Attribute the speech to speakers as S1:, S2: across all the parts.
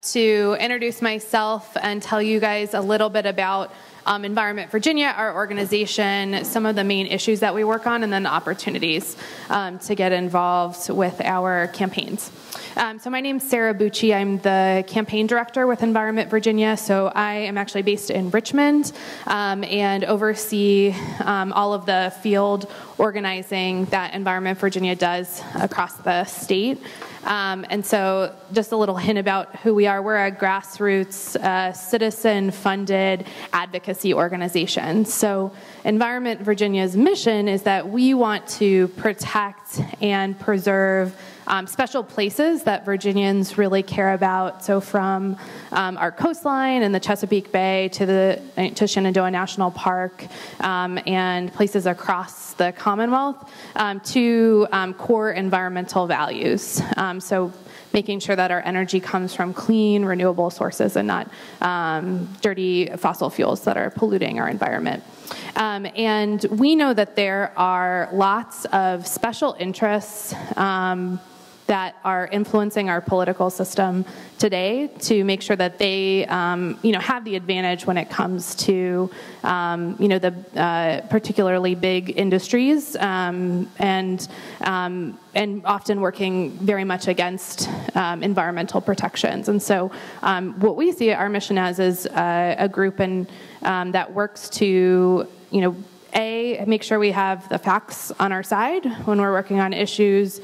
S1: to introduce myself and tell you guys a little bit about Environment Virginia, our organization, some of the main issues that we work on, and then the opportunities to get involved with our campaigns. So my name's Sarah Bucci. I'm the campaign director with Environment Virginia. So I am actually based in Richmond and oversee all of the field organizing that Environment Virginia does across the state. And so just a little hint about who we are. We're a grassroots, citizen-funded advocacy organization. So Environment Virginia's mission is that we want to protect and preserve special places that Virginians really care about. So from our coastline and the Chesapeake Bay to Shenandoah National Park and places across the Commonwealth to core environmental values. So making sure that our energy comes from clean, renewable sources and not dirty fossil fuels that are polluting our environment. And we know that there are lots of special interests that are influencing our political system today to make sure that they, have the advantage when it comes to, the particularly big industries and often working very much against environmental protections. And so what we see our mission as is a group that works to, make sure we have the facts on our side when we're working on issues,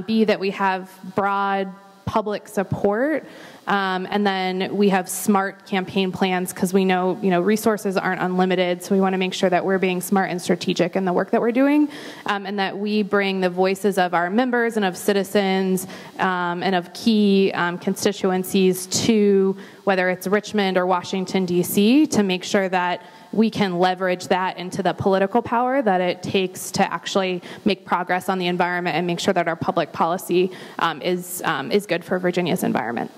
S1: B, that we have broad public support, and then we have smart campaign plans because we know, resources aren't unlimited, so we want to make sure that we're being smart and strategic in the work that we're doing, and that we bring the voices of our members and of citizens and of key constituencies to whether it's Richmond or Washington, D.C., to make sure that we can leverage that into the political power that it takes to actually make progress on the environment and make sure that our public policy is good for Virginia's environment.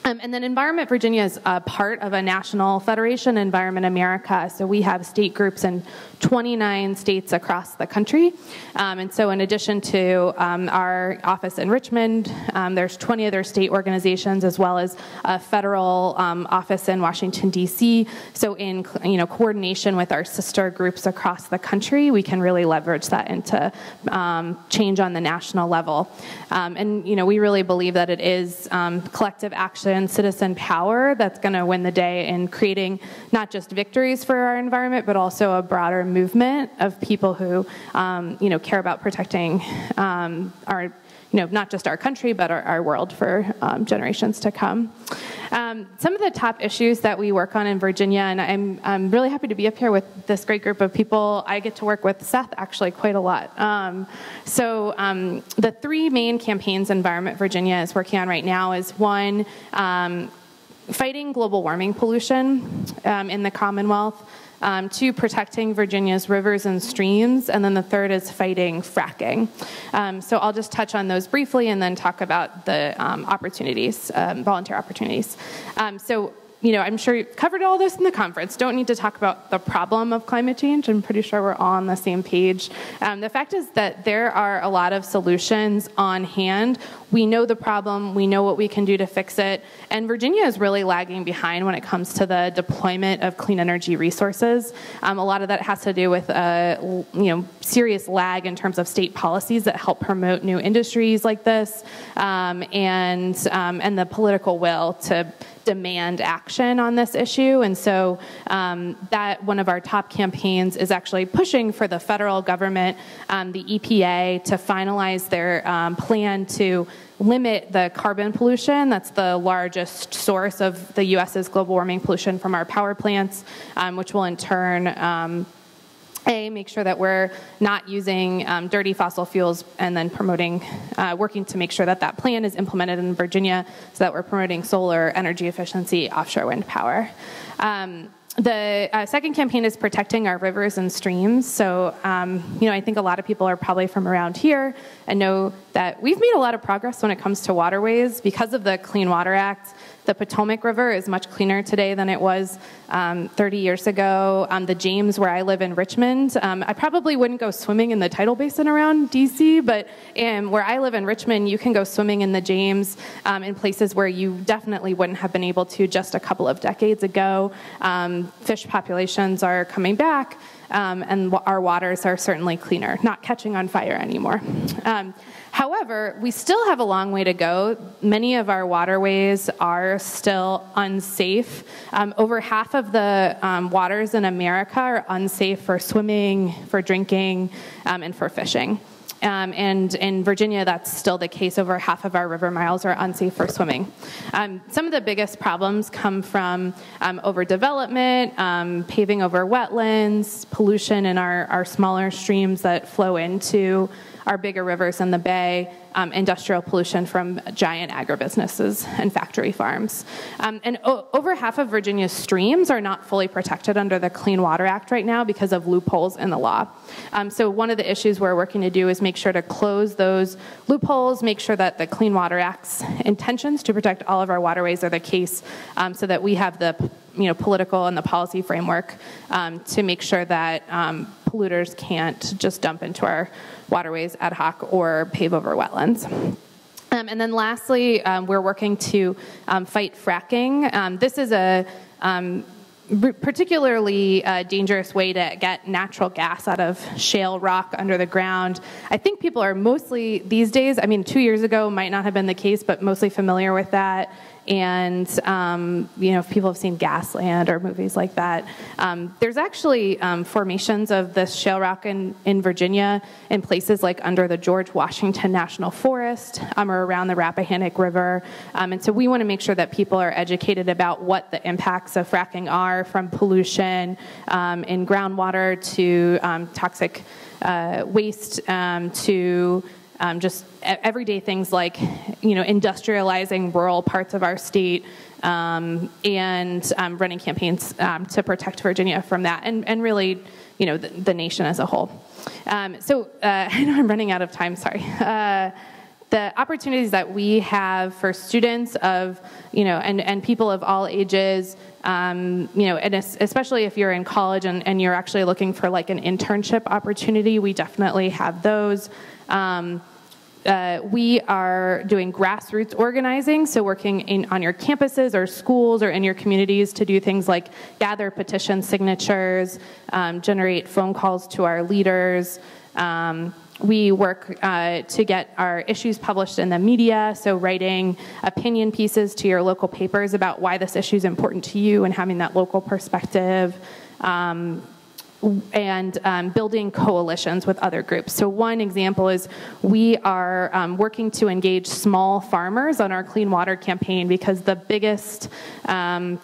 S1: And then Environment Virginia is a part of a national federation, Environment America. So we have state groups in 29 states across the country. And so in addition to our office in Richmond, there's 20 other state organizations as well as a federal office in Washington, D.C. So in coordination with our sister groups across the country, we can really leverage that into change on the national level. And we really believe that it is collective action, citizen power that's going to win the day in creating not just victories for our environment, but also a broader movement of people who, care about protecting our, not just our country, but our world for generations to come. Some of the top issues that we work on in Virginia, and I'm really happy to be up here with this great group of people. I get to work with Seth actually quite a lot. The three main campaigns Environment Virginia is working on right now is one, fighting global warming pollution in the Commonwealth. Two, protecting Virginia's rivers and streams, and then the third is fighting fracking. So I'll just touch on those briefly and then talk about the opportunities, volunteer opportunities. I'm sure you've covered all this in the conference. Don't need to talk about the problem of climate change. I'm pretty sure we're all on the same page. The fact is that there are a lot of solutions on hand. We know the problem. We know what we can do to fix it. And Virginia is really lagging behind when it comes to the deployment of clean energy resources. A lot of that has to do with serious lag in terms of state policies that help promote new industries like this, and the political will to demand action on this issue. And so that one of our top campaigns is actually pushing for the federal government, the EPA, to finalize their plan to limit the carbon pollution. That's the largest source of the U.S.'s global warming pollution from our power plants, which will in turn make sure that we're not using dirty fossil fuels, and then working to make sure that that plan is implemented in Virginia so that we're promoting solar, energy efficiency, offshore wind power. The second campaign is protecting our rivers and streams. So, I think a lot of people are probably from around here and know that we've made a lot of progress when it comes to waterways because of the Clean Water Act. The Potomac River is much cleaner today than it was 30 years ago. The James, where I live in Richmond, I probably wouldn't go swimming in the tidal basin around DC, but where I live in Richmond, you can go swimming in the James in places where you definitely wouldn't have been able to just a couple of decades ago. Fish populations are coming back, and our waters are certainly cleaner, not catching on fire anymore. However, we still have a long way to go. Many of our waterways are still unsafe. Over half of the waters in America are unsafe for swimming, for drinking, and for fishing. And in Virginia, that's still the case. Over half of our river miles are unsafe for swimming. Some of the biggest problems come from overdevelopment, paving over wetlands, pollution in our smaller streams that flow into our bigger rivers in the bay, industrial pollution from giant agribusinesses and factory farms. And over half of Virginia's streams are not fully protected under the Clean Water Act right now because of loopholes in the law. So one of the issues we're working to do is make sure to close those loopholes, make sure that the Clean Water Act's intentions to protect all of our waterways are the case, so that we have the political and the policy framework to make sure that polluters can't just dump into our waterways ad hoc or pave over wetlands. And then lastly, we're working to fight fracking. This is a particularly dangerous way to get natural gas out of shale rock under the ground. I think people are mostly, these days, 2 years ago might not have been the case, but mostly familiar with that. And, if people have seen Gasland or movies like that, there's actually formations of this shale rock in Virginia in places like under the George Washington National Forest or around the Rappahannock River. And so we want to make sure that people are educated about what the impacts of fracking are, from pollution in groundwater to toxic waste to just everyday things like, industrializing rural parts of our state and running campaigns to protect Virginia from that, and really, the nation as a whole. I know I'm running out of time, sorry. The opportunities that we have for students of, and people of all ages, and especially if you're in college and you're actually looking for like an internship opportunity, we definitely have those. We are doing grassroots organizing, so working on your campuses or schools or in your communities to do things like gather petition signatures, generate phone calls to our leaders. We work to get our issues published in the media, so writing opinion pieces to your local papers about why this issue is important to you and having that local perspective. And building coalitions with other groups. So one example is we are working to engage small farmers on our clean water campaign, because the biggest, one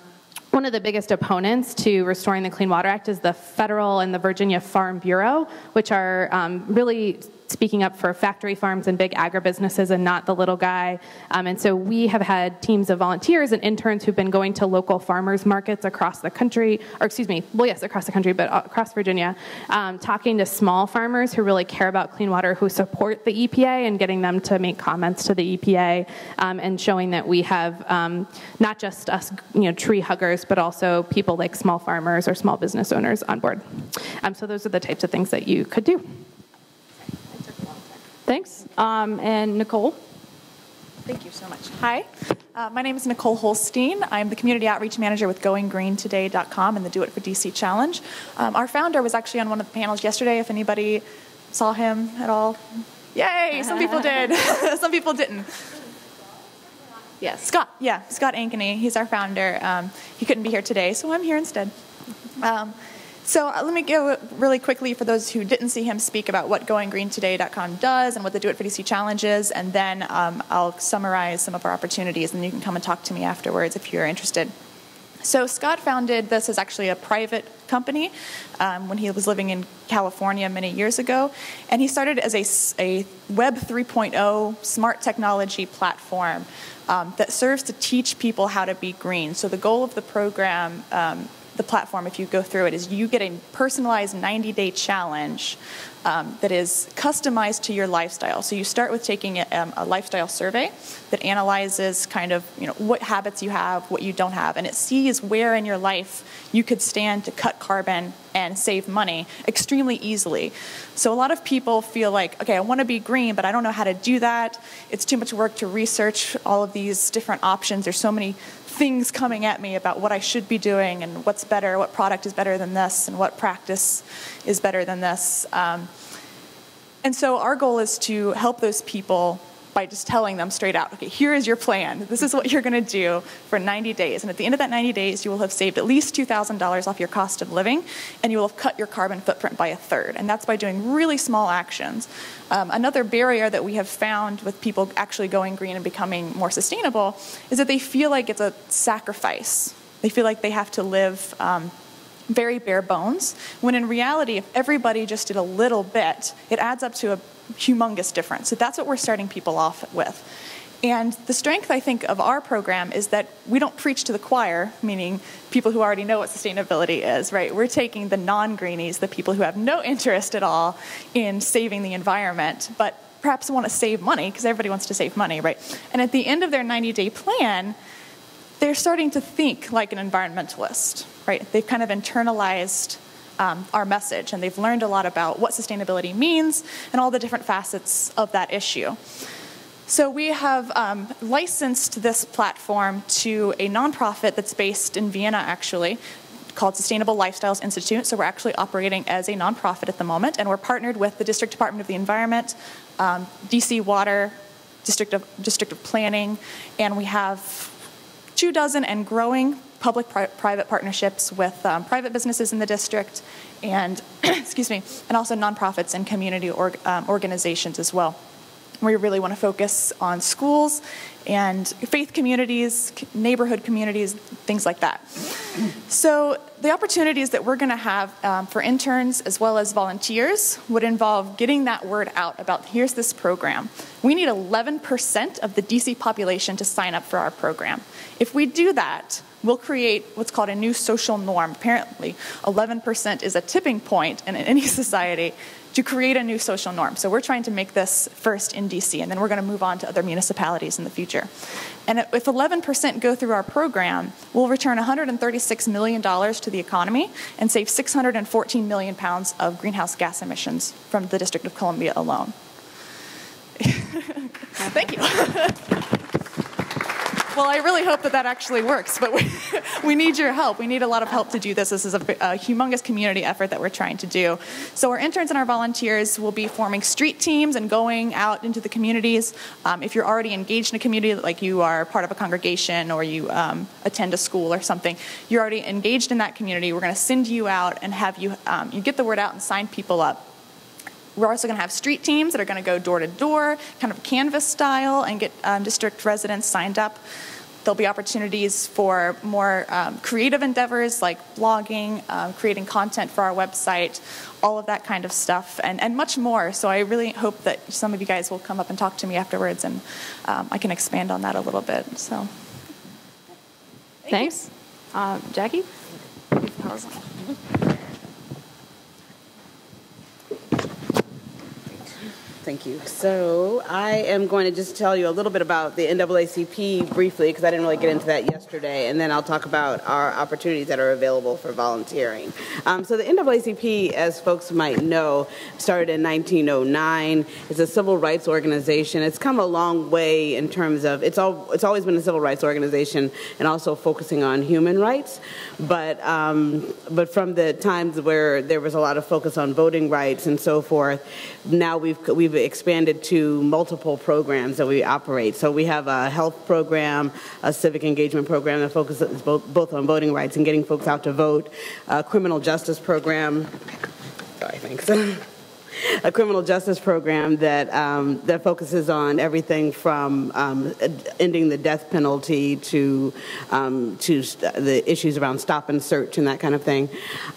S1: of the biggest opponents to restoring the Clean Water Act is the federal and the Virginia Farm Bureau, which are really speaking up for factory farms and big agribusinesses and not the little guy. And so we have had teams of volunteers and interns who've been going to local farmers markets across the country, or across the country, but across Virginia, talking to small farmers who really care about clean water, who support the EPA, and getting them to make comments to the EPA, and showing that we have not just us, tree huggers, but also people like small farmers or small business owners on board. So those are the types of things that you could do.
S2: Thanks. And Nicole? Thank you so much. Hi. My name is Nicole Holstein. I'm the Community Outreach Manager with GoingGreenToday.com and the Do It for DC Challenge. Our founder was actually on one of the panels yesterday, if anybody saw him at all. Yay! Some people did. Some people didn't. Yes, Scott. Yeah, Scott Ankeny. He's our founder. He couldn't be here today, so I'm here instead. So let me go really quickly, for those who didn't see him, speak about what GoingGreenToday.com does and what the Do It for DC Challenge is, and then I'll summarize some of our opportunities, and you can come and talk to me afterwards if you're interested. So Scott founded this as actually a private company when he was living in California many years ago, and he started as a Web 3.0 smart technology platform that serves to teach people how to be green. So the goal of the program the platform, if you go through it, is you get a personalized 90-day challenge that is customized to your lifestyle. So you start with taking a lifestyle survey that analyzes kind of, what habits you have, what you don't have, and it sees where in your life you could stand to cut carbon and save money extremely easily. So a lot of people feel like, okay, I want to be green, but I don't know how to do that. It's too much work to research all of these different options. There's so many things coming at me about what I should be doing and what's better, what product is better than this, and what practice is better than this. And so our goal is to help those people by just telling them straight out, okay, here is your plan. This is what you're going to do for 90 days. And at the end of that 90 days, you will have saved at least $2,000 off your cost of living, and you will have cut your carbon footprint by 1/3. And that's by doing really small actions. Another barrier that we have found with people actually going green and becoming more sustainable is that they feel like it's a sacrifice. They feel like they have to live very bare bones, when in reality, if everybody just did a little bit, it adds up to a humongous difference. So that's what we're starting people off with. And the strength, I think, of our program is that we don't preach to the choir, meaning people who already know what sustainability is, right? We're taking the non-greenies, the people who have no interest at all in saving the environment, but perhaps want to save money, because everybody wants to save money, right? And at the end of their 90-day plan, they're starting to think like an environmentalist, right? They've kind of internalized our message, and they've learned a lot about what sustainability means and all the different facets of that issue. So we have licensed this platform to a nonprofit that's based in Vienna, actually, called Sustainable Lifestyles Institute. So we're actually operating as a nonprofit at the moment, and we're partnered with the District Department of the Environment, DC Water, District of Planning, and we have 24 and growing public-private partnerships with private businesses in the district and, excuse me, and also nonprofits and community organizations as well. We really want to focus on schools and faith communities, neighborhood communities, things like that. So the opportunities that we're going to have for interns as well as volunteers would involve getting that word out about, here's this program. We need 11% of the DC population to sign up for our program. If we do that, we'll create what's called a new social norm. Apparently, 11% is a tipping point in any society to create a new social norm. So we're trying to make this first in DC, and then we're going to move on to other municipalities in the future. And if 11% go through our program, we'll return $136 million to the economy and save 614 million pounds of greenhouse gas emissions from the District of Columbia alone. Thank you. Well, I really hope that actually works, but we need your help. We need a lot of help to do this. This is a humongous community effort that we're trying to do. So our interns and our volunteers will be forming street teams and going out into the communities. If you're already engaged in a community, like you are part of a congregation or you attend a school or something, you're already engaged in that community. We're going to send you out and have you, you get the word out and sign people up. We're also going to have street teams that are going to go door to door, kind of canvas style, and get district residents signed up. There'll be opportunities for more creative endeavors like blogging, creating content for our website, all of that kind of stuff, and much more. So I really hope that some of you guys will come up and talk to me afterwards, and I can expand on that a little bit. So,
S1: thanks. Jackie?
S3: Thank you. So I am going to just tell you a little bit about the NAACP briefly, because I didn't really get into that yesterday, and then I'll talk about our opportunities that are available for volunteering. So the NAACP, as folks might know, started in 1909. It's a civil rights organization. It's come a long way in terms of, it's always been a civil rights organization and also focusing on human rights. But from the times where there was a lot of focus on voting rights and so forth, now we've expanded to multiple programs that we operate. So we have a health program, a civic engagement program that focuses both on voting rights and getting folks out to vote, a criminal justice program, sorry, thanks, a criminal justice program that that focuses on everything from ending the death penalty to the issues around stop and search and that kind of thing.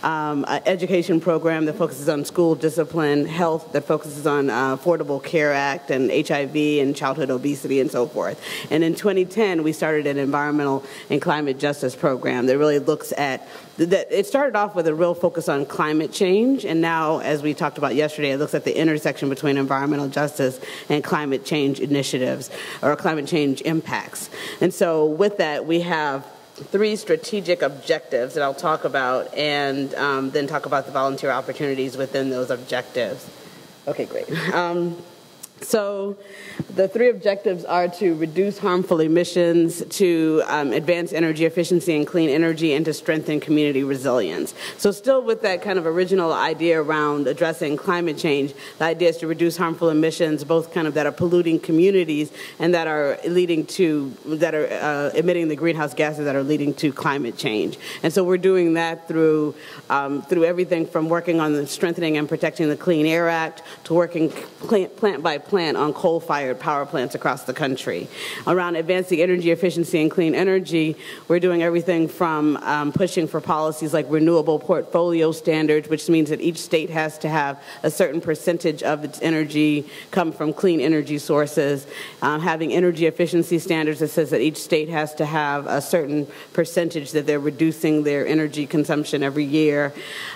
S3: An education program that focuses on school discipline, health that focuses on Affordable Care Act and HIV and childhood obesity and so forth. And in 2010, we started an environmental and climate justice program that really looks at that. It started off with a real focus on climate change, and now, as we talked about yesterday, it looks at the intersection between environmental justice and climate change initiatives or climate change impacts. And so with that, we have 3 strategic objectives that I'll talk about, and then talk about the volunteer opportunities within those objectives. Okay, great. So the 3 objectives are to reduce harmful emissions, to advance energy efficiency and clean energy, and to strengthen community resilience. So still with that kind of original idea around addressing climate change, the idea is to reduce harmful emissions, both kind of that are polluting communities and that are leading to, that are emitting the greenhouse gases that are leading to climate change. And so we're doing that through everything from working on the strengthening and protecting the Clean Air Act to working plant by plant on coal-fired power plants across the country. Around advancing energy efficiency and clean energy, we're doing everything from pushing for policies like renewable portfolio standards, which means that each state has to have a certain percentage of its energy come from clean energy sources, having energy efficiency standards that says that each state has to have a certain percentage that they're reducing their energy consumption every year.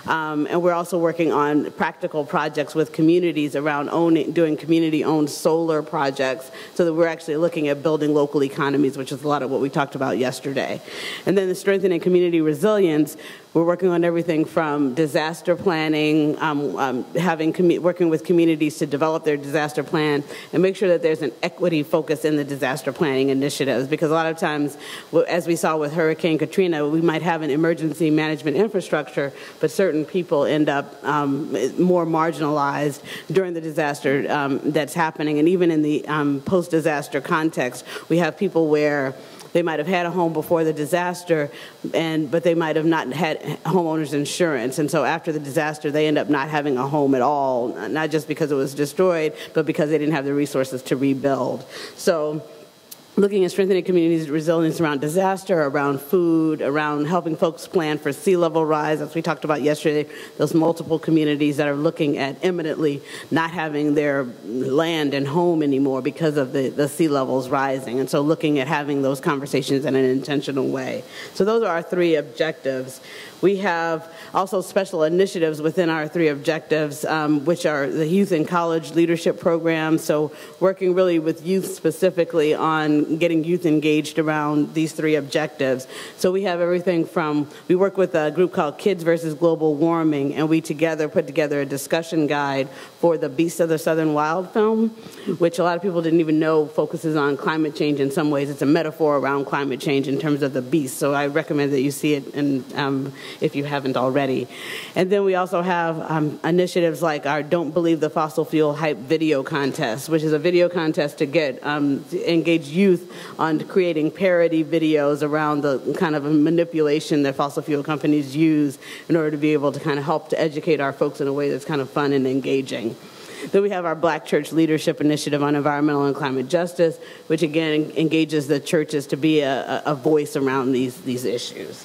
S3: And we're also working on practical projects with communities around doing community-owned solar projects, so that we're actually looking at building local economies, which is a lot of what we talked about yesterday. And then the strengthening community resilience, we're working on everything from disaster planning, working with communities to develop their disaster plan and make sure that there's an equity focus in the disaster planning initiatives, because a lot of times, as we saw with Hurricane Katrina, we might have an emergency management infrastructure, but certain people end up more marginalized during the disaster that's happening. And even in the post-disaster context, we have people where they might have had a home before the disaster, but they might have not had homeowners insurance. And so after the disaster, they end up not having a home at all, not just because it was destroyed, but because they didn't have the resources to rebuild. So looking at strengthening communities' resilience around disaster, around food, around helping folks plan for sea level rise, as we talked about yesterday, those multiple communities that are looking at imminently not having their land and home anymore because of the sea levels rising. And so looking at having those conversations in an intentional way. So those are our 3 objectives. We have also special initiatives within our 3 objectives, which are the youth and college leadership program. So working really with youth specifically on getting youth engaged around these 3 objectives. So we have everything from, we work with a group called Kids versus Global Warming, and we put together a discussion guide for the Beasts of the Southern Wild film, which a lot of people didn't even know focuses on climate change in some ways. It's a metaphor around climate change in terms of the beasts. So I recommend that you see it and if you haven't already. And then we also have initiatives like our Don't Believe the Fossil Fuel Hype video contest, which is a video contest to get engage youth on creating parody videos around the kind of manipulation that fossil fuel companies use in order to be able to kind of help to educate our folks in a way that's kind of fun and engaging. Then we have our Black Church Leadership Initiative on Environmental and Climate Justice, which again engages the churches to be a voice around these issues.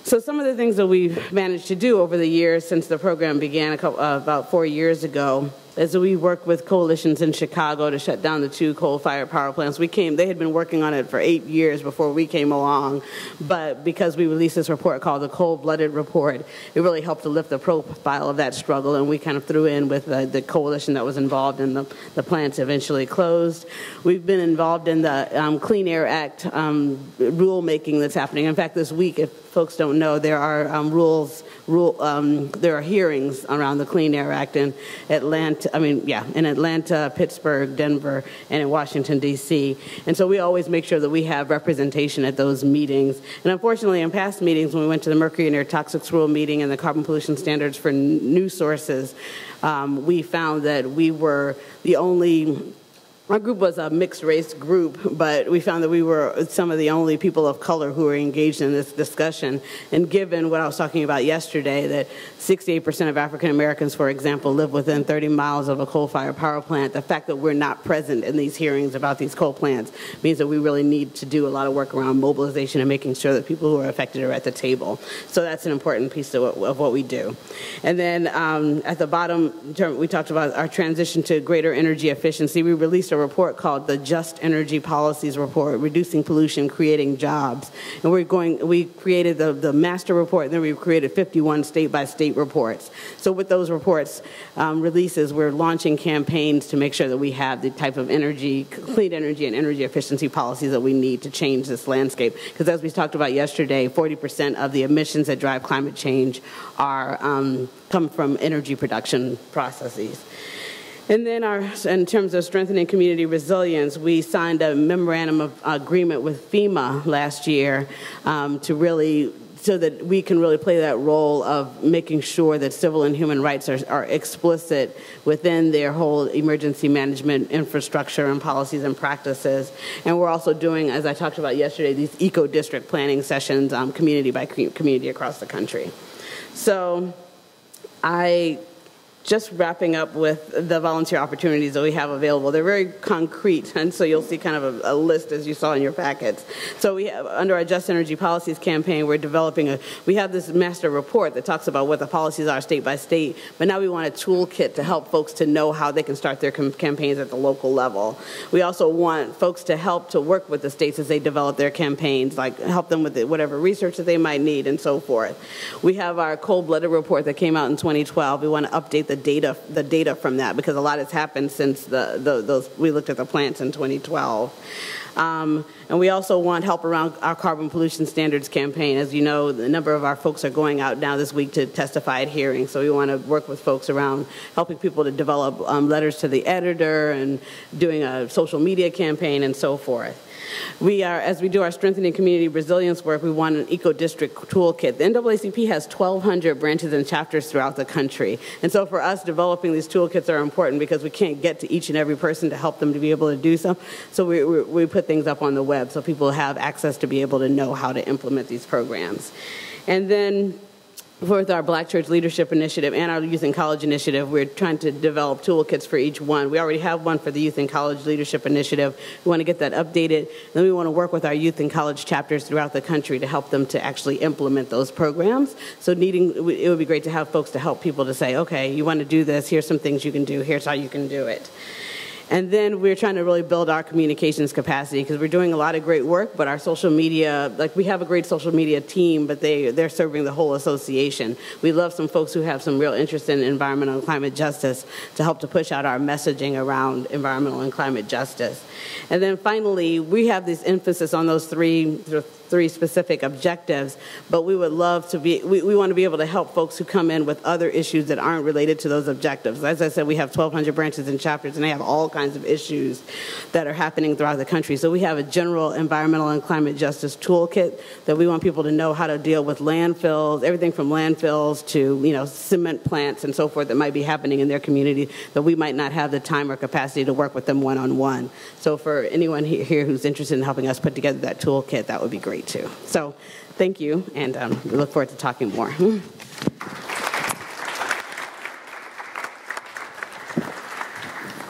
S3: So some of the things that we've managed to do over the years since the program began about 4 years ago is we worked with coalitions in Chicago to shut down the 2 coal-fired power plants. They had been working on it for 8 years before we came along, but because we released this report called the Cold-Blooded Report, it really helped to lift the profile of that struggle, and we kind of threw in with the coalition that was involved, and the plants eventually closed. We've been involved in the Clean Air Act rulemaking that's happening. In fact, this week, if folks don't know, there are there are hearings around the Clean Air Act in Atlanta, Pittsburgh, Denver, and in Washington, D.C. And so we always make sure that we have representation at those meetings. And unfortunately, in past meetings, when we went to the Mercury and Air Toxics Rule meeting and the carbon pollution standards for new sources, we found that we were the only Our group was a mixed-race group, but we found that we were some of the only people of color who were engaged in this discussion. And given what I was talking about yesterday, that 68% of African Americans, for example, live within 30 miles of a coal-fired power plant, the fact that we're not present in these hearings about these coal plants means that we really need to do a lot of work around mobilization and making sure that people who are affected are at the table. So that's an important piece of what we do. And then at the bottom, we talked about our transition to greater energy efficiency. We released a report called the Just Energy Policies Report, Reducing Pollution, Creating Jobs. And we created the master report, and then we created 51 state-by-state reports. So with those reports releases, we're launching campaigns to make sure that we have the type of energy, clean energy and energy efficiency policies that we need to change this landscape. Because as we talked about yesterday, 40% of the emissions that drive climate change are come from energy production processes. And then in terms of strengthening community resilience, we signed a memorandum of agreement with FEMA last year so that we can really play that role of making sure that civil and human rights are explicit within their whole emergency management infrastructure and policies and practices. And we're also doing, as I talked about yesterday, these eco-district planning sessions community by community across the country. So just wrapping up with the volunteer opportunities that we have available. They're very concrete, and so you'll see kind of a list as you saw in your packets. So we have, under our Just Energy Policies campaign, we're developing we have this master report that talks about what the policies are state by state, but now we want a toolkit to help folks to know how they can start their campaigns at the local level. We also want folks to help to work with the states as they develop their campaigns, like help them with whatever research that they might need and so forth. We have our cold-blooded report that came out in 2012. We want to update the data from that, because a lot has happened since we looked at the plants in 2012. And we also want help around our carbon pollution standards campaign. As you know, a number of our folks are going out now this week to testify at hearings, so we want to work with folks around helping people to develop letters to the editor and doing a social media campaign and so forth. As we do our strengthening community resilience work, we want an eco-district toolkit. The NAACP has 1,200 branches and chapters throughout the country. And so for us, developing these toolkits are important because we can't get to each and every person to help them to be able to do so. So we put things up on the web so people have access to be able to know how to implement these programs. And then with our Black Church Leadership Initiative and our Youth in College Initiative, we're trying to develop toolkits for each one. We already have one for the Youth in College Leadership Initiative. We want to get that updated. Then we want to work with our youth in college chapters throughout the country to help them to actually implement those programs. So it would be great to have folks to help people to say, okay, you want to do this, here's some things you can do, here's how you can do it. And then we're trying to really build our communications capacity, because we're doing a lot of great work, but our social media, we have a great social media team, but they're serving the whole association. We love some folks who have some real interest in environmental and climate justice to help to push out our messaging around environmental and climate justice. And then finally, we have this emphasis on those three specific objectives, but we would love to we want to be able to help folks who come in with other issues that aren't related to those objectives. As I said, we have 1,200 branches and chapters, and they have all kinds of issues that are happening throughout the country. So we have a general environmental and climate justice toolkit that we want people to know how to deal with landfills, everything from landfills to, cement plants and so forth that might be happening in their community that we might not have the time or capacity to work with them one-on-one. So for anyone here who's interested in helping us put together that toolkit, that would be great too. So thank you, and we look forward to talking more.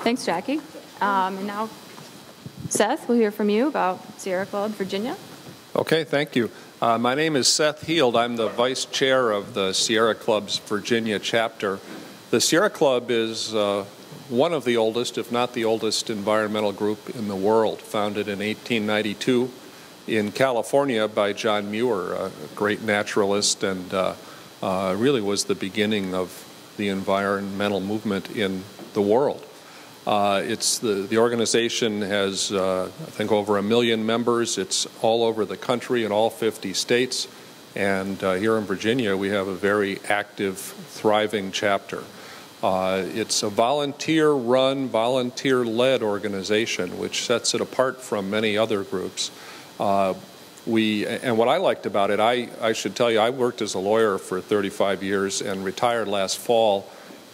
S4: Thanks, Jackie. And now, Seth, we'll hear from you about Sierra Club, Virginia.
S5: Okay, thank you. My name is Seth Heald. I'm the vice chair of the Sierra Club's Virginia chapter. The Sierra Club is one of the oldest, if not the oldest, environmental group in the world, founded in 1892 in California by John Muir, a great naturalist, and really was the beginning of the environmental movement in the world. The organization has, I think, over 1 million members. It's all over the country in all 50 states. And here in Virginia, we have a very active, thriving chapter. It's a volunteer-run, volunteer-led organization, which sets it apart from many other groups. And what I liked about it, I should tell you, I worked as a lawyer for 35 years and retired last fall.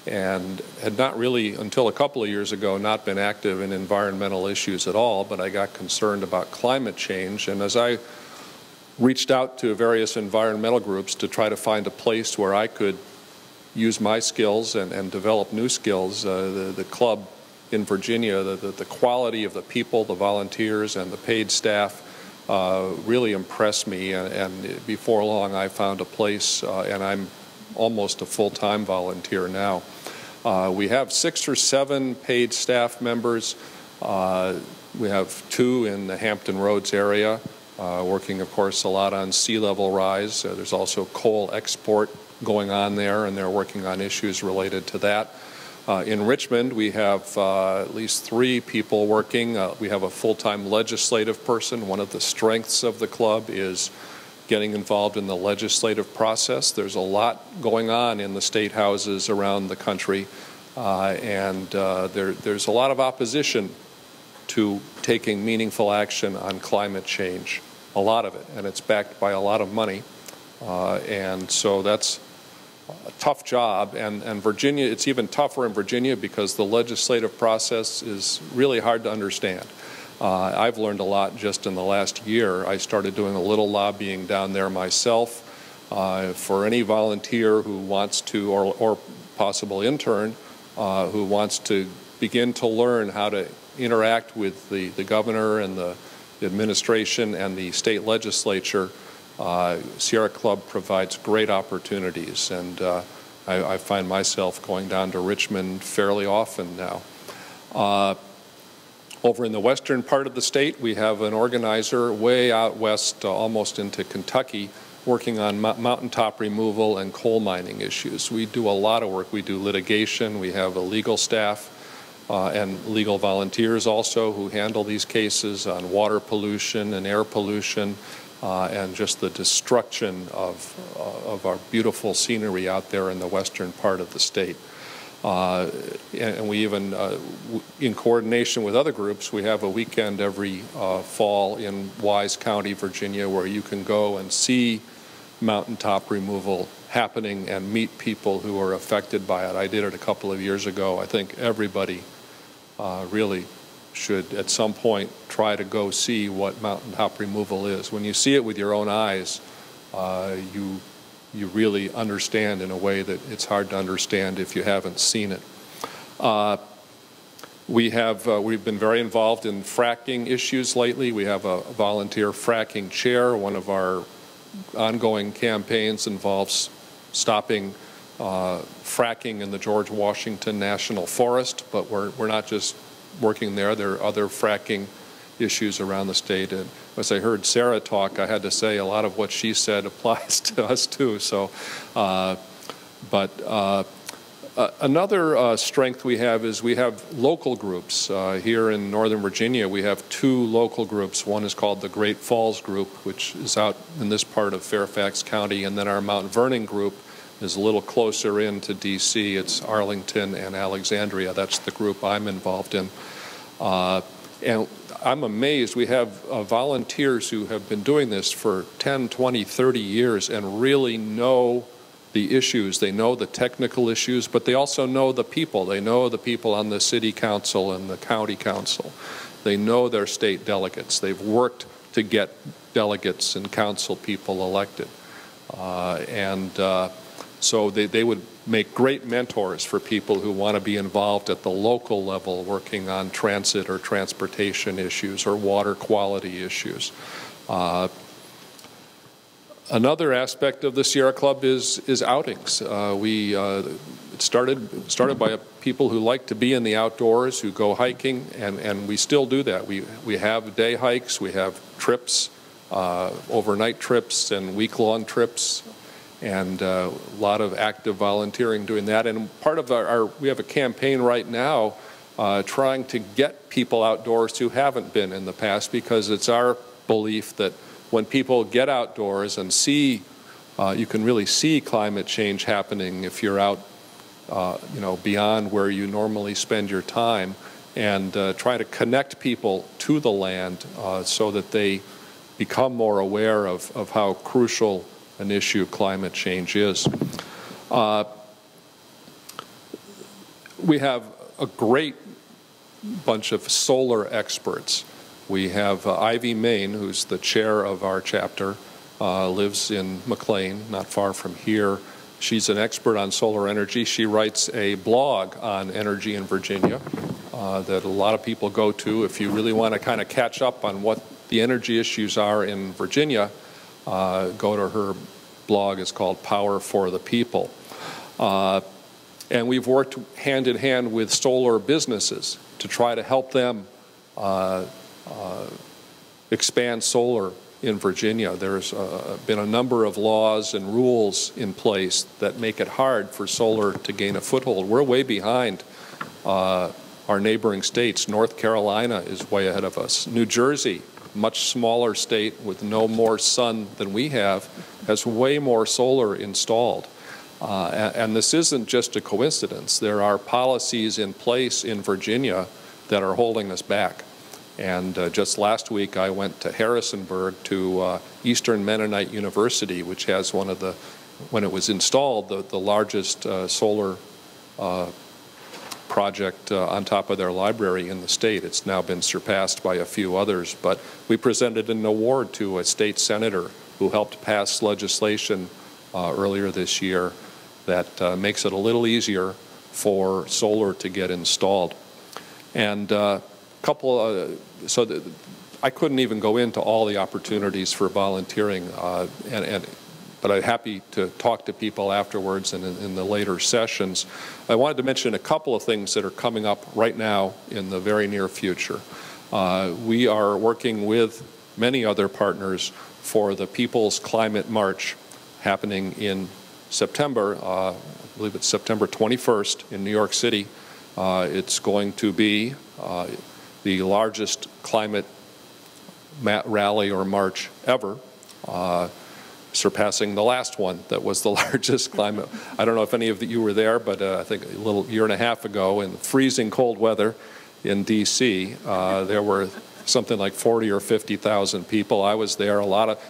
S5: and had not really, until a couple of years ago, not been active in environmental issues at all, but I got concerned about climate change. And as I reached out to various environmental groups to try to find a place where I could use my skills and develop new skills, the club in Virginia, the quality of the people, the volunteers, and the paid staff really impressed me. And before long, I found a place, and I'm almost a full-time volunteer now. We have 6 or 7 paid staff members. We have 2 in the Hampton Roads area, working, of course, a lot on sea level rise. There's also coal export going on there, and they're working on issues related to that. In Richmond, we have at least 3 people working. We have a full-time legislative person. One of the strengths of the club is getting involved in the legislative process. There's a lot going on in the state houses around the country, and there's a lot of opposition to taking meaningful action on climate change, a lot of it, and it's backed by a lot of money, and so that's a tough job. And Virginia, it's even tougher in Virginia because the legislative process is really hard to understand. I've learned a lot just in the last year. I started doing a little lobbying down there myself. For any volunteer who wants to, or possible intern, who wants to begin to learn how to interact with the governor and the administration and the state legislature, Sierra Club provides great opportunities, and I find myself going down to Richmond fairly often now. Over in the western part of the state, we have an organizer way out west, almost into Kentucky, working on mountaintop removal and coal mining issues. We do a lot of work. We do litigation. We have a legal staff and legal volunteers also who handle these cases on water pollution and air pollution and just the destruction of our beautiful scenery out there in the western part of the state. And we even, in coordination with other groups, we have a weekend every fall in Wise County, Virginia, where you can go and see mountaintop removal happening and meet people who are affected by it. I did it a couple of years ago. I think everybody really should at some point try to go see what mountaintop removal is. When you see it with your own eyes, you really understand in a way that it's hard to understand if you haven't seen it. We've been very involved in fracking issues lately. We have a volunteer fracking chair. One of our ongoing campaigns involves stopping fracking in the George Washington National Forest, but we're not just working there. There are other fracking issues around the state. And as I heard Sarah talk, I had to say a lot of what she said applies to us too. So, another strength we have is we have local groups. Here in Northern Virginia, we have 2 local groups. One is called the Great Falls Group, which is out in this part of Fairfax County, and then our Mount Vernon group is a little closer into D.C. It's Arlington and Alexandria. That's the group I'm involved in. And I'm amazed. We have volunteers who have been doing this for 10, 20, 30 years and really know the issues. They know the technical issues, but they also know the people. They know the people on the city council and the county council. They know their state delegates. They've worked to get delegates and council people elected. So they would make great mentors for people who want to be involved at the local level working on transit or transportation issues or water quality issues. Another aspect of the Sierra Club is outings. It started by people who like to be in the outdoors, who go hiking, and we still do that. We have day hikes, we have trips, overnight trips and week-long trips, and a lot of active volunteering doing that. And part of we have a campaign right now trying to get people outdoors who haven't been in the past, because it's our belief that when people get outdoors and see, you can really see climate change happening if you're out, beyond where you normally spend your time, and try to connect people to the land so that they become more aware of how crucial an issue climate change is. We have a great bunch of solar experts. We have Ivy Main, who's the chair of our chapter, lives in McLean, not far from here. She's an expert on solar energy. She writes a blog on energy in Virginia that a lot of people go to. If you really want to kind of catch up on what the energy issues are in Virginia, go to her blog. It's called Power for the People. And we've worked hand in hand with solar businesses to try to help them expand solar in Virginia. There's been a number of laws and rules in place that make it hard for solar to gain a foothold. We're way behind our neighboring states. North Carolina is way ahead of us. New Jersey, much smaller state with no more sun than we have, has way more solar installed. And this isn't just a coincidence. There are policies in place in Virginia that are holding us back. And just last week I went to Harrisonburg to Eastern Mennonite University, which has one of the, when it was installed, the largest solar project on top of their library in the state. It's now been surpassed by a few others, but we presented an award to a state senator who helped pass legislation earlier this year that makes it a little easier for solar to get installed. And I couldn't even go into all the opportunities for volunteering, but I'm happy to talk to people afterwards and in the later sessions. I wanted to mention a couple of things that are coming up right now in the very near future. We are working with many other partners for the People's Climate March happening in September. I believe it's September 21st in New York City. It's going to be the largest climate rally or march ever, surpassing the last one that was the largest climate. I don't know if any of you were there, but I think a little year and a half ago in freezing cold weather in D.C., there were something like 40 or 50,000 people. I was there.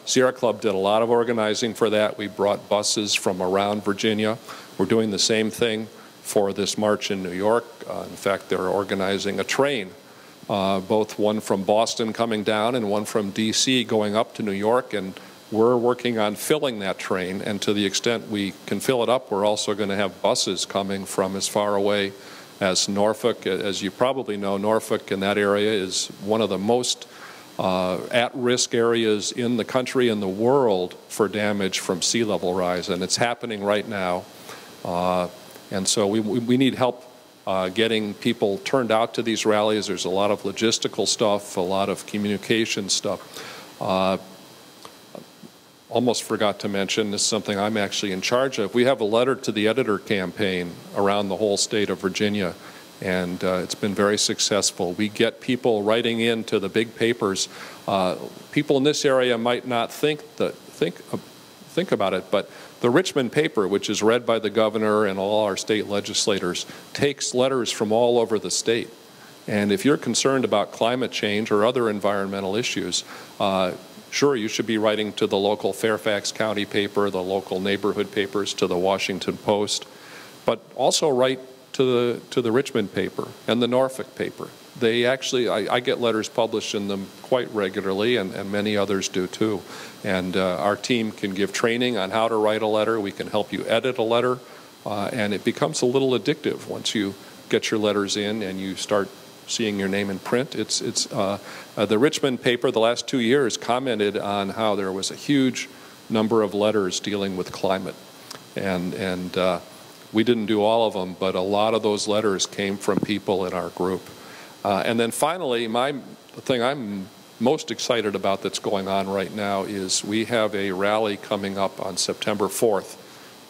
S5: Sierra Club did a lot of organizing for that. We brought buses from around Virginia. We're doing the same thing for this march in New York. In fact, they're organizing a train, both one from Boston coming down and one from D.C. going up to New York, and we're working on filling that train, and to the extent we can fill it up, we're also going to have buses coming from as far away as Norfolk. As you probably know, Norfolk in that area is one of the most at-risk areas in the country and the world for damage from sea level rise, and it's happening right now. And so we need help getting people turned out to these rallies. There's a lot of logistical stuff, a lot of communication stuff. Almost forgot to mention, this is something I'm actually in charge of. We have a letter to the editor campaign around the whole state of Virginia, and it's been very successful. We get people writing into the big papers. People in this area might not think about it, but the Richmond paper, which is read by the governor and all our state legislators, takes letters from all over the state. And if you're concerned about climate change or other environmental issues, sure, you should be writing to the local Fairfax County paper, the local neighborhood papers, to the Washington Post, but also write to the Richmond paper and the Norfolk paper. They actually, I get letters published in them quite regularly, and many others do too. And our team can give training on how to write a letter. We can help you edit a letter, and it becomes a little addictive once you get your letters in and you start seeing your name in print. The Richmond paper the last 2 years commented on how there was a huge number of letters dealing with climate. And we didn't do all of them, but a lot of those letters came from people in our group. And then finally, the thing I'm most excited about that's going on right now is we have a rally coming up on September 4th.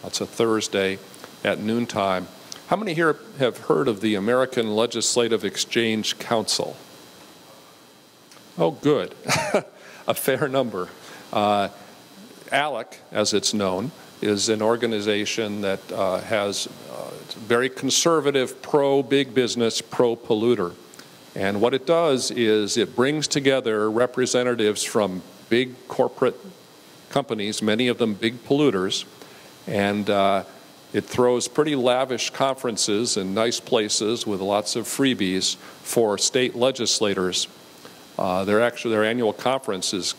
S5: That's a Thursday at noontime. How many here have heard of the American Legislative Exchange Council? Oh, good. A fair number. ALEC, as it's known, is an organization that has very conservative, pro-big business, pro-polluter. And what it does is it brings together representatives from big corporate companies, many of them big polluters, and It throws pretty lavish conferences in nice places with lots of freebies for state legislators. Their annual conference is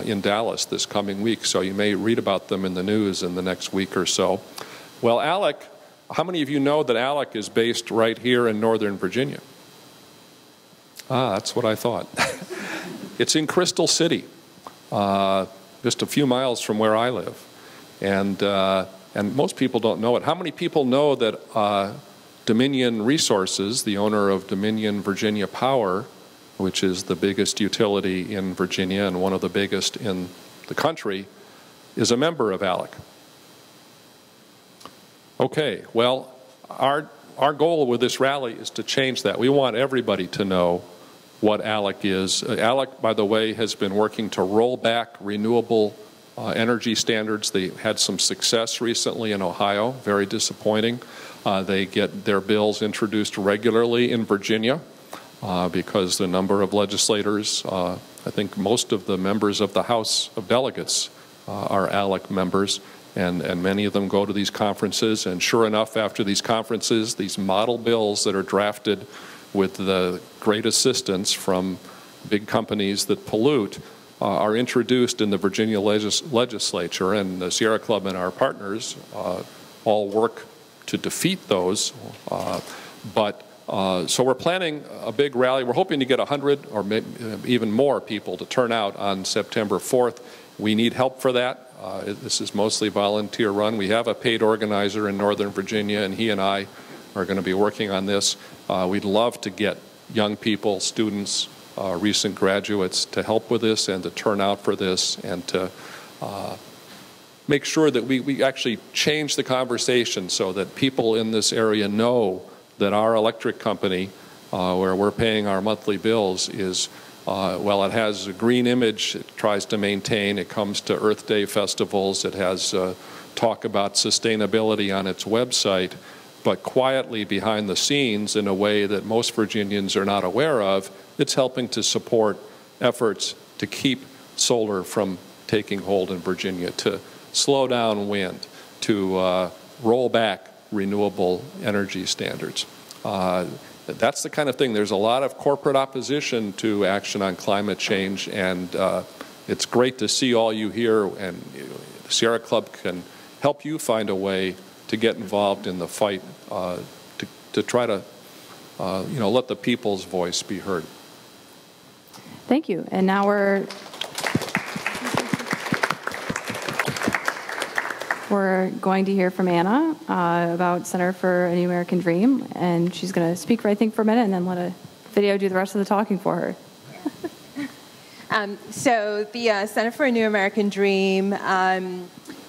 S5: in Dallas this coming week, so you may read about them in the news in the next week or so. Well, ALEC, how many of you know that ALEC is based right here in Northern Virginia? That's what I thought. It's in Crystal City, just a few miles from where I live. And most people don't know it. How many people know that Dominion Resources, the owner of Dominion Virginia Power, which is the biggest utility in Virginia and one of the biggest in the country, is a member of ALEC? Okay, well, our goal with this rally is to change that. We want everybody to know what ALEC is. ALEC, by the way, has been working to roll back renewable energy standards. They had some success recently in Ohio, very disappointing. They get their bills introduced regularly in Virginia because the number of legislators, I think most of the members of the House of Delegates are ALEC members, and many of them go to these conferences, and sure enough, after these conferences, these model bills that are drafted with the great assistance from big companies that pollute are introduced in the Virginia legislature, and the Sierra Club and our partners all work to defeat those. So we're planning a big rally. We're hoping to get 100 or maybe even more people to turn out on September 4th. We need help for that. This is mostly volunteer run. We have a paid organizer in Northern Virginia, and he and I are going to be working on this. We'd love to get young people, students, recent graduates to help with this and to turn out for this and to make sure that we actually change the conversation so that people in this area know that our electric company, where we're paying our monthly bills, is, well, it has a green image it tries to maintain. It comes to Earth Day festivals. It has talk about sustainability on its website. But quietly behind the scenes, in a way that most Virginians are not aware of, it's helping to support efforts to keep solar from taking hold in Virginia, to slow down wind, to roll back renewable energy standards. That's the kind of thing. There's a lot of corporate opposition to action on climate change, and it's great to see all you here, and the Sierra Club can help you find a way to get involved in the fight to try to let the people's voice be heard.
S4: Thank you. And now we're going to hear from Anna about Center for a New American Dream, and she's going to speak for, I think, for a minute, and then let a video do the rest of the talking for her.
S6: So the Center for a New American Dream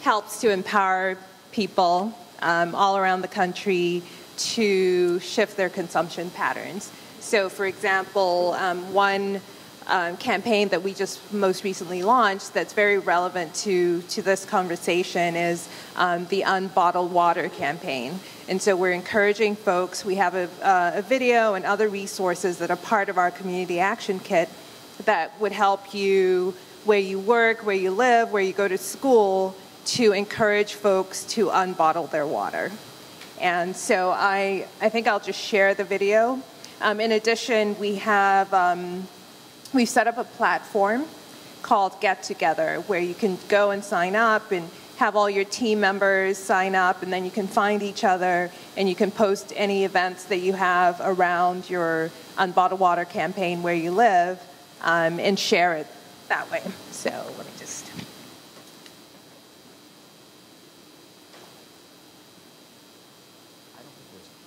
S6: helps to empower people all around the country to shift their consumption patterns. So, for example, one campaign that we just most recently launched that's very relevant to this conversation is the Unbottled Water campaign. And so we're encouraging folks. We have a video and other resources that are part of our community action kit that would help you where you work, where you live, where you go to school, to encourage folks to unbottle their water. And so I think I'll just share the video. In addition, we've set up a platform called Get Together, where you can go and sign up and have all your team members sign up, and then you can find each other and you can post any events that you have around your Unbottled Water campaign where you live, and share it that way. So let me just...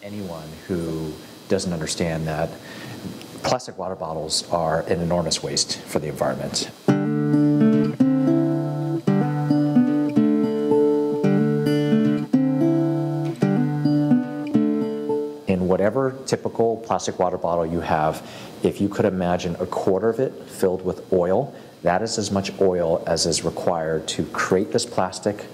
S7: Anyone who doesn't understand that plastic water bottles are an enormous waste for the environment. In whatever typical plastic water bottle you have, if you could imagine a quarter of it filled with oil, that is as much oil as is required to create this plastic,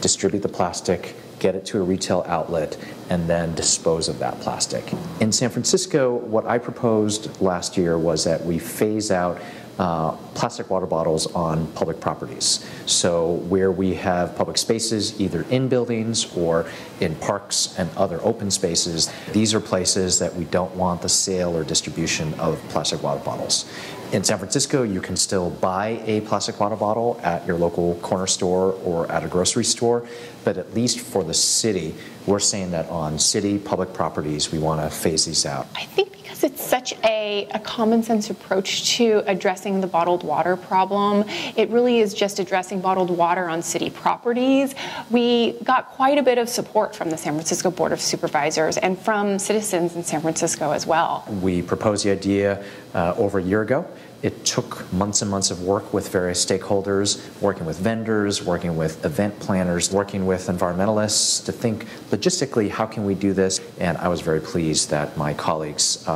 S7: distribute the plastic, get it to a retail outlet, and then dispose of that plastic. In San Francisco, what I proposed last year was that we phase out plastic water bottles on public properties. So where we have public spaces, either in buildings or in parks and other open spaces, these are places that we don't want the sale or distribution of plastic water bottles. In San Francisco, you can still buy a plastic water bottle at your local corner store or at a grocery store, but at least for the city, we're saying that on city public properties, we want to phase these out.
S8: I think because it's such a common sense approach to addressing the bottled water problem, it really is just addressing bottled water on city properties. We got quite a bit of support from the San Francisco Board of Supervisors and from citizens in San Francisco as well.
S7: We proposed the idea over a year ago. It took months and months of work with various stakeholders, working with vendors, working with event planners, working with environmentalists to think logistically, how can we do this? And I was very pleased that my colleagues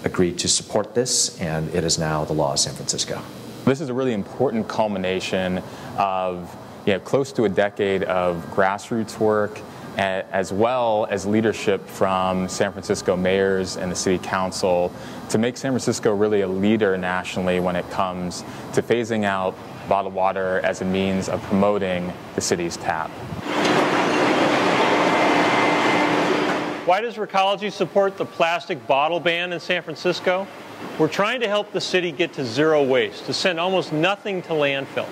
S7: agreed to support this, and it is now the law of San Francisco.
S9: This is a really important culmination of close to a decade of grassroots work, as well as leadership from San Francisco mayors and the city council to make San Francisco really a leader nationally when it comes to phasing out bottled water as a means of promoting the city's tap.
S10: Why does Recology support the plastic bottle ban in San Francisco? We're trying to help the city get to zero waste, to send almost nothing to landfill.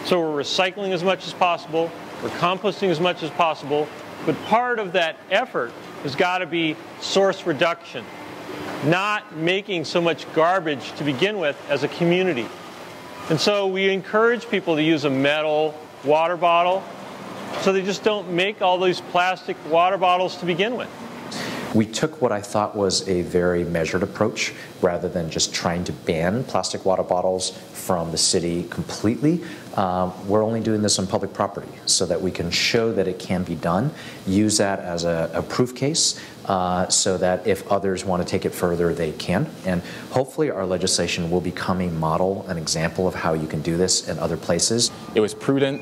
S10: So we're recycling as much as possible, we're composting as much as possible, but part of that effort has got to be source reduction, not making so much garbage to begin with as a community. And so we encourage people to use a metal water bottle so they just don't make all these plastic water bottles to begin with.
S7: We took what I thought was a very measured approach rather than just trying to ban plastic water bottles from the city completely. We're only doing this on public property so that we can show that it can be done, use that as a proof case so that if others want to take it further, they can. And hopefully our legislation will become a model, an example of how you can do this in other places.
S9: It was prudent.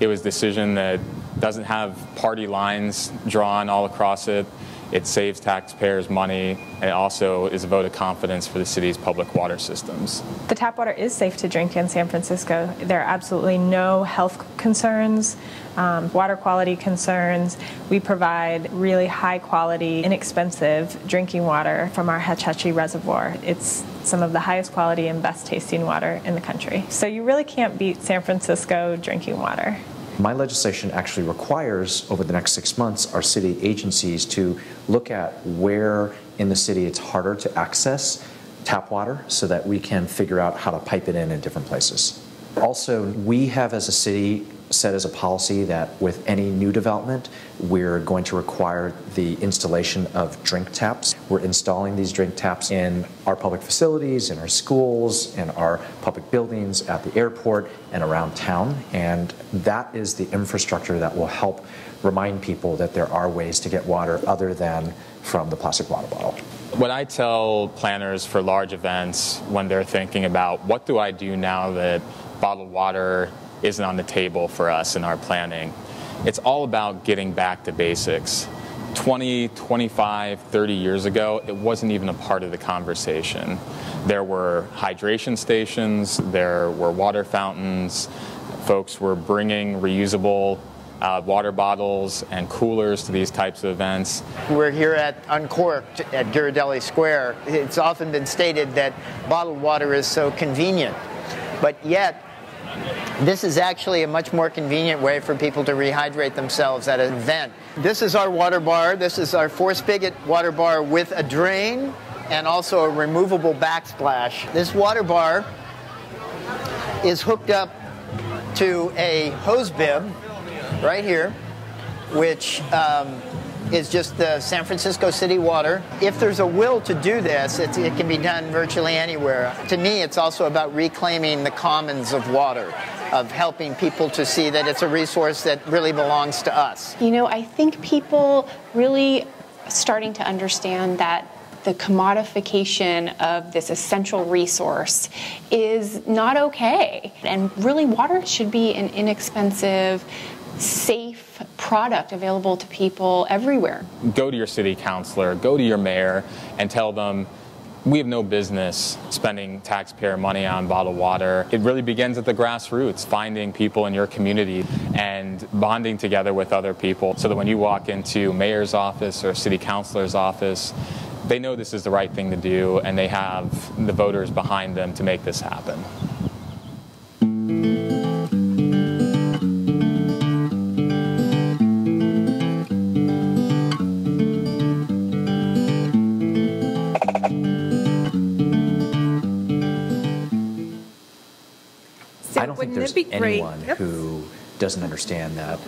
S9: It was a decision that doesn't have party lines drawn all across it. It saves taxpayers money, and it also is a vote of confidence for the city's public water systems.
S11: The tap water is safe to drink in San Francisco. There are absolutely no health concerns, water quality concerns. We provide really high quality, inexpensive drinking water from our Hetch Hetchy Reservoir. It's some of the highest quality and best tasting water in the country. So you really can't beat San Francisco drinking water.
S7: My legislation actually requires, over the next 6 months, our city agencies to look at where in the city it's harder to access tap water so that we can figure out how to pipe it in different places. Also, we have as a city set as a policy that with any new development, we're going to require the installation of drink taps. We're installing these drink taps in our public facilities, in our schools, in our public buildings, at the airport, and around town. And that is the infrastructure that will help remind people that there are ways to get water other than from the plastic water bottle.
S9: What I tell planners for large events when they're thinking about what do I do now that bottled water isn't on the table for us in our planning, it's all about getting back to basics. 20, 25, 30 years ago, it wasn't even a part of the conversation. There were hydration stations, there were water fountains, folks were bringing reusable water bottles and coolers to these types of events.
S12: We're here at Uncorked at Ghirardelli Square. It's often been stated that bottled water is so convenient, but yet this is actually a much more convenient way for people to rehydrate themselves at an event. This is our water bar. This is our 4-spigot water bar with a drain and also a removable backsplash. This water bar is hooked up to a hose bib right here, which is just the San Francisco City water. If there's a will to do this, it can be done virtually anywhere. To me, it's also about reclaiming the commons of water, of helping people to see that it's a resource that really belongs to us.
S8: You know, I think people really starting to understand that the commodification of this essential resource is not okay. And really, water should be an inexpensive, safe product available to people everywhere.
S9: Go to your city councilor, go to your mayor, and tell them We have no business spending taxpayer money on bottled water. It really begins at the grassroots, finding people in your community and bonding together with other people so that when you walk into mayor's office or city councilor's office, they know this is the right thing to do and they have the voters behind them to make this happen.
S7: I don't think there's anyone who doesn't understand that.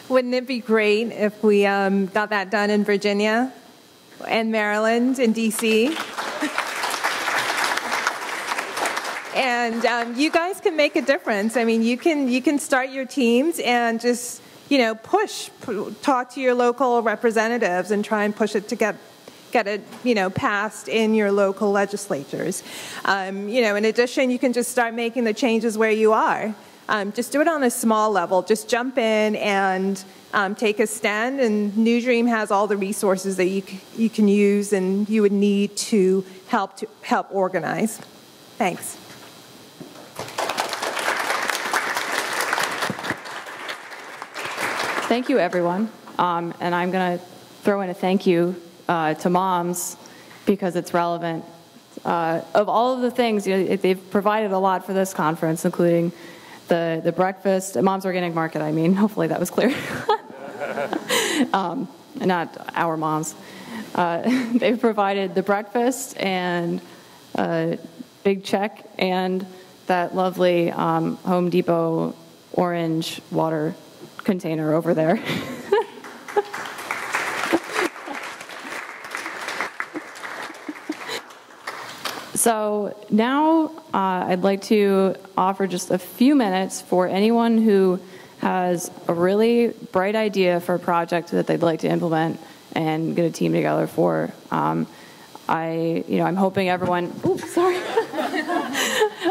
S6: Wouldn't it be great if we got that done in Virginia and Maryland and D.C.? And you guys can make a difference. I mean, you can start your teams and just, talk to your local representatives and try and push it to get it, passed in your local legislatures. In addition, you can just start making the changes where you are. Just do it on a small level. Just jump in and take a stand. And New Dream has all the resources that you can use and you would need to help organize. Thanks.
S4: Thank you, everyone. And I'm going to throw in a thank you to moms because it's relevant. Of all of the things, they've provided a lot for this conference, including the breakfast, Mom's Organic Market, I mean. Hopefully that was clear. Not our moms. They've provided the breakfast and big check and that lovely Home Depot orange water container over there. So now I'd like to offer just a few minutes for anyone who has a really bright idea for a project that they'd like to implement and get a team together for. I'm hoping everyone. Oops, sorry.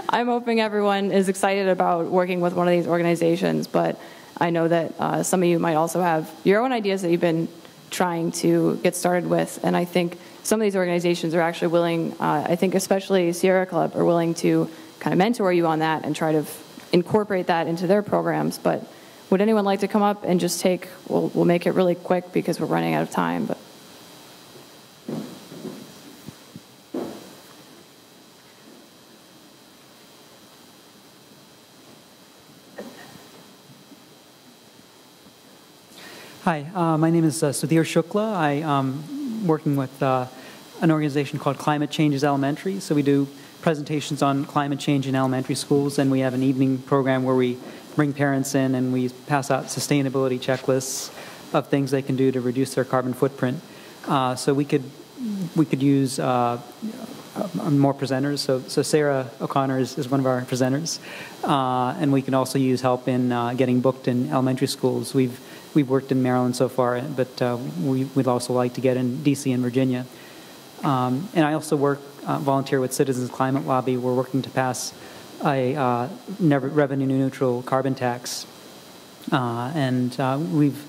S4: I'm hoping everyone is excited about working with one of these organizations, but I know that some of you might also have your own ideas that you've been trying to get started with, and I think some of these organizations are actually willing, I think especially Sierra Club, are willing to kind of mentor you on that and try to incorporate that into their programs. But would anyone like to come up and just we'll make it really quick because we're running out of time. But
S13: Hi, my name is Sudhir Shukla. I'm working with an organization called Climate Changes Elementary. So we do presentations on climate change in elementary schools, and we have an evening program where we bring parents in and we pass out sustainability checklists of things they can do to reduce their carbon footprint. So we could use more presenters. So Sarah O'Connor is one of our presenters, and we can also use help in getting booked in elementary schools. We've worked in Maryland so far, but we'd also like to get in D.C. and Virginia. And I also volunteer with Citizens Climate Lobby. We're working to pass a revenue-neutral carbon tax, and we've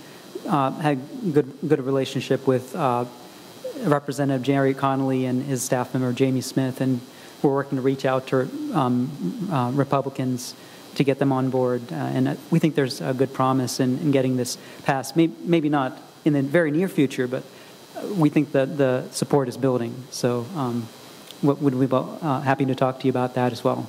S13: had good relationship with Representative Jerry Connolly and his staff member Jamie Smith, and we're working to reach out to Republicans to get them on board, and we think there's a good promise in getting this passed. Maybe not in the very near future, but we think that the support is building. So would we be happy to talk to you about that as well.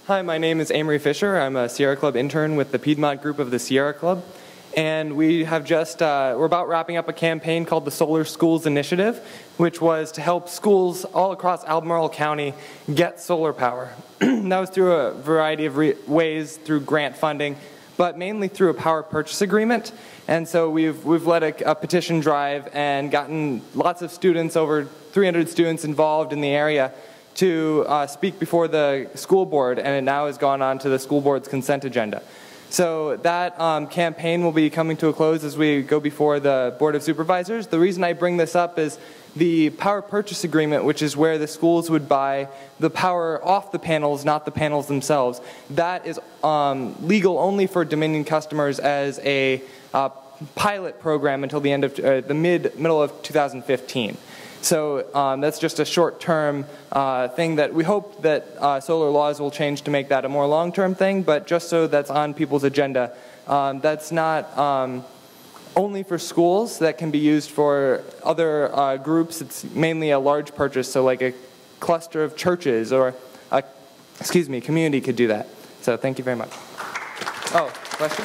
S14: Hi, my name is Amory Fisher. I'm a Sierra Club intern with the Piedmont group of the Sierra Club. And we have just, we're about wrapping up a campaign called the Solar Schools Initiative, which was to help schools all across Albemarle County get solar power. That was through a variety of ways, through grant funding, but mainly through a power purchase agreement. And so we've led a petition drive and gotten lots of students, over 300 students involved in the area, to speak before the school board, and it now has gone on to the school board's consent agenda. So that campaign will be coming to a close as we go before the Board of Supervisors. The reason I bring this up is the power purchase agreement, which is where the schools would buy the power off the panels, not the panels themselves. That is legal only for Dominion customers as a pilot program until the end of the middle of 2015. So that's just a short-term thing that we hope that solar laws will change to make that a more long-term thing, but just so that's on people's agenda. That's not only for schools, that can be used for other groups. It's mainly a large purchase, so like a cluster of churches or a, community could do that. So thank you very much. Oh, question?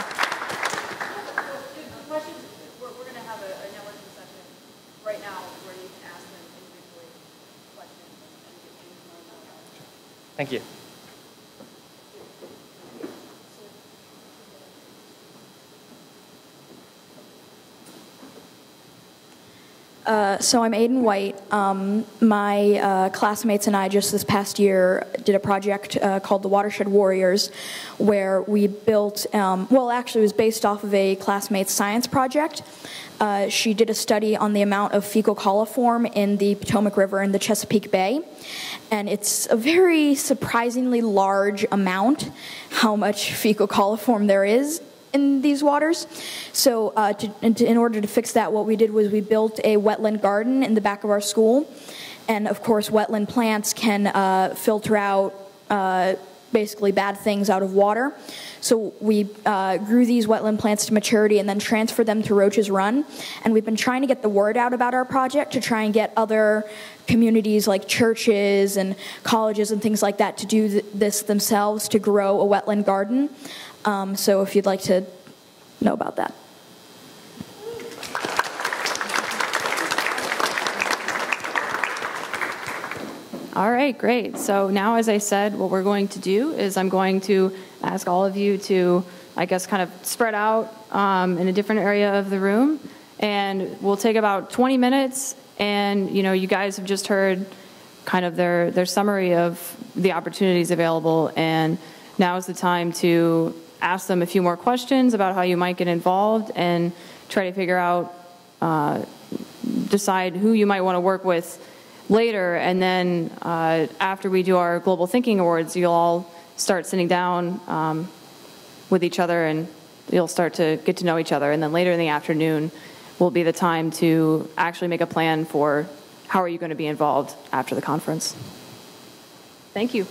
S2: We're going to have a networking session right now where you can ask them individually questions and get things.
S14: Thank you.
S15: So I'm Aiden White. My classmates and I just this past year did a project called the Watershed Warriors, where we built, well actually it was based off of a classmate's science project. She did a study on the amount of fecal coliform in the Potomac River and the Chesapeake Bay, and it's a very surprisingly large amount, how much fecal coliform there is in these waters. So in order to fix that, what we did was we built a wetland garden in the back of our school. And of course, wetland plants can filter out basically bad things out of water. So we grew these wetland plants to maturity and then transferred them to Roach's Run. And we've been trying to get the word out about our project to try and get other communities like churches and colleges and things like that to do this themselves to grow a wetland garden. So if you'd like to know about that.
S4: All right, great. So now, as I said, what we're going to do is I'm going to ask all of you to, I guess, kind of spread out in a different area of the room. And we'll take about 20 minutes. And, you guys have just heard kind of their summary of the opportunities available. And now is the time to ask them a few more questions about how you might get involved and try to figure out, decide who you might want to work with later. And then after we do our Global Thinking Awards, you'll all start sitting down with each other and you'll start to get to know each other. And then later in the afternoon will be the time to actually make a plan for how are you going to be involved after the conference. Thank you.